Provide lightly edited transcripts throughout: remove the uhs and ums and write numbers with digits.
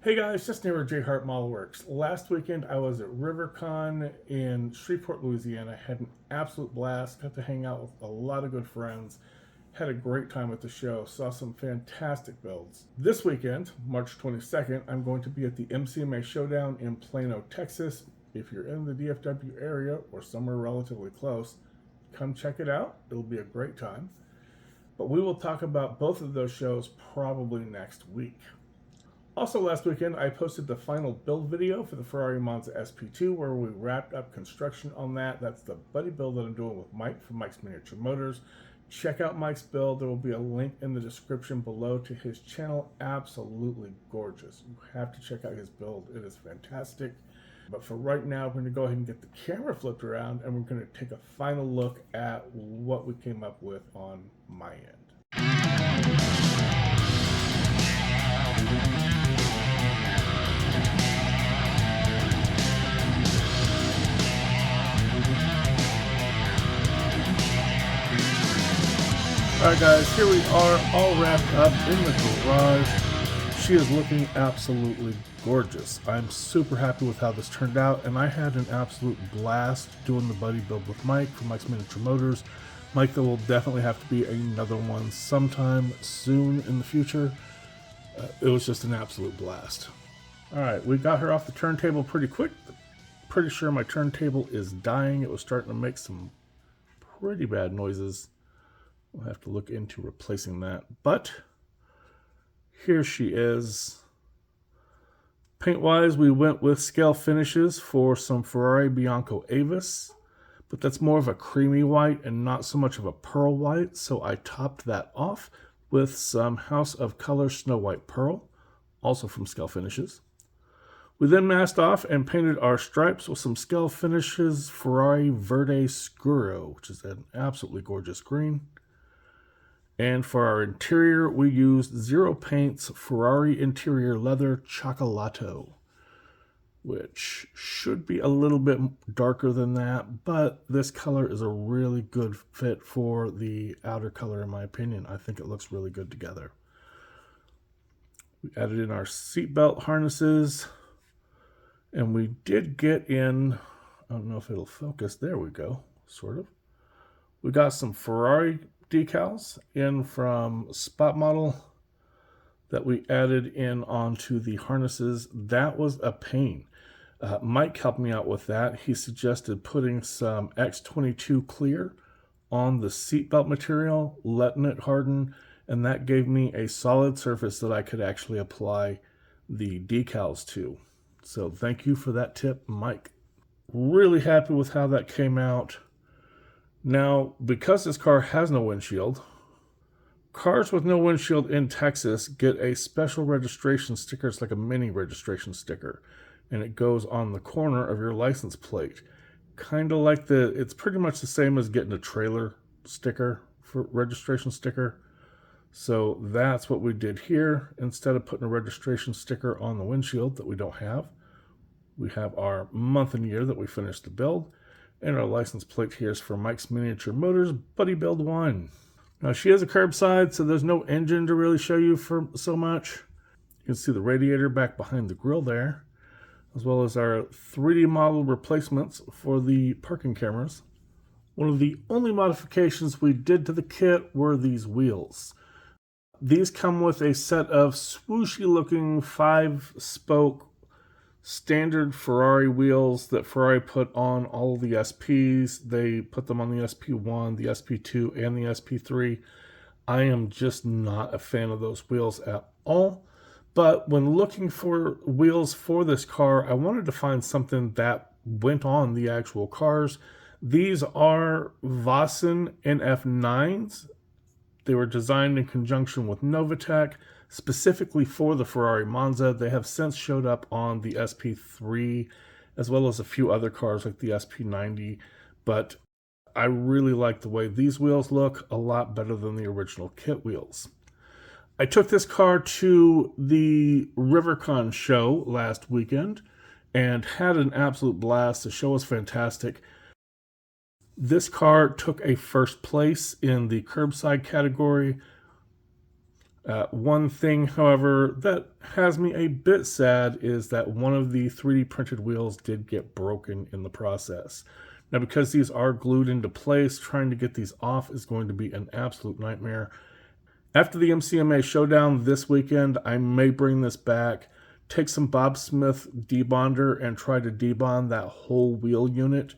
Hey guys, just near JHart Modelworks. Last weekend I was at RiverCon in Shreveport, Louisiana. Had an absolute blast. Got to hang out with a lot of good friends. Had a great time at the show. Saw some fantastic builds. This weekend, March 22nd, I'm going to be at the MCMA Showdown in Plano, Texas. If you're in the DFW area or somewhere relatively close, come check it out. It'll be a great time. But we will talk about both of those shows probably next week. Also last weekend, I posted the final build video for the Ferrari Monza SP2 where we wrapped up construction on that. That's the buddy build that I'm doing with Mike from Mike's Miniature Motors. Check out Mike's build. There will be a link in the description below to his channel. Absolutely gorgeous. You have to check out his build. It is fantastic. But for right now, we're going to go ahead and get the camera flipped around and we're going to take a final look at what we came up with on my end. Alright guys, here we are all wrapped up in the garage. She is looking absolutely gorgeous. I'm super happy with how this turned out, and I had an absolute blast doing the buddy build with Mike from Mike's Miniature Motors. Mike, there will definitely have to be another one sometime soon in the future. It was just an absolute blast. Alright, we got her off the turntable pretty quick. Pretty sure my turntable is dying. It was starting to make some pretty bad noises. We'll have to look into replacing that. But here she is. Paint-wise, we went with scale finishes for some Ferrari Bianco Avis, but that's more of a creamy white and not so much of a pearl white, so I topped that off with some House of Color Snow White Pearl, also from Scale Finishes. We then masked off and painted our stripes with some Scale Finishes Ferrari Verde Scuro, which is an absolutely gorgeous green. And for our interior, we used Zero Paint's Ferrari Interior Leather Chocolato, which should be a little bit darker than that, but this color is a really good fit for the outer color in my opinion. I think it looks really good together. We added in our seatbelt harnesses, and we did get in, I don't know if it'll focus, there we go, sort of. We got some Ferrari decals in from Spot Model that we added in onto the harnesses. That was a pain. Mike helped me out with that. He suggested putting some X22 clear on the seatbelt material, letting it harden, and that gave me a solid surface that I could actually apply the decals to. So thank you for that tip, Mike. Really happy with how that came out. Now, because this car has no windshield, cars with no windshield in Texas get a special registration sticker. It's like a mini registration sticker, and it goes on the corner of your license plate. Kind of like it's pretty much the same as getting a trailer sticker for registration sticker. So that's what we did here. Instead of putting a registration sticker on the windshield that we don't have, we have our month and year that we finished the build. And our license plate here is for Mike's Miniature Motors Buddy Build 1. Now she has a curbside, so there's no engine to really show you for so much. You can see the radiator back behind the grill there, as well as our 3D model replacements for the parking cameras. One of the only modifications we did to the kit were these wheels. These come with a set of swooshy looking 5-spoke standard Ferrari wheels that Ferrari put on all the SPs. They put them on the SP1, the SP2, and the SP3. I am just not a fan of those wheels at all. But when looking for wheels for this car, I wanted to find something that went on the actual cars. These are Vossen NF9s. They were designed in conjunction with Novatec, specifically for the Ferrari Monza. They have since showed up on the SP3 as well as a few other cars like the SP90, but I really like the way these wheels look, a lot better than the original kit wheels. I took this car to the RiverCon show last weekend and had an absolute blast. The show was fantastic. This car took a first place in the curbside category. One thing, however, that has me a bit sad is that one of the 3D printed wheels did get broken in the process. Now, because these are glued into place, trying to get these off is going to be an absolute nightmare. After the MCMA showdown this weekend, I may bring this back, take some Bob Smith debonder and try to debond that whole wheel unit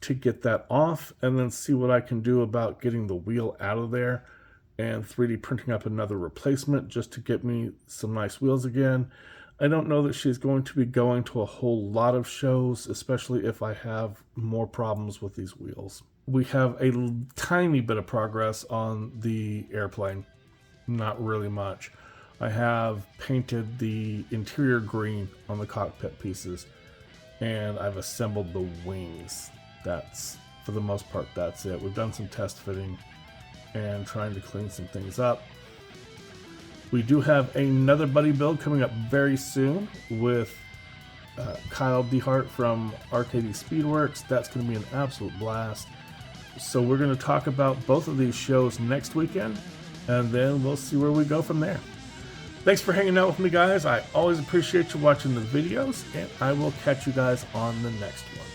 to get that off, and then see what I can do about getting the wheel out of there and 3D printing up another replacement just to get me some nice wheels again. I don't know that she's going to be going to a whole lot of shows, especially if I have more problems with these wheels. We have a tiny bit of progress on the airplane, not really much. I have painted the interior green on the cockpit pieces, and I've assembled the wings. That's, for the most part, that's it. We've done some test fitting and trying to clean some things up. We do have another buddy build coming up very soon with Kyle JHart from RKD Speedworks. That's going to be an absolute blast. So we're going to talk about both of these shows next weekend, and then we'll see where we go from there. Thanks for hanging out with me, guys. I always appreciate you watching the videos, and I will catch you guys on the next one.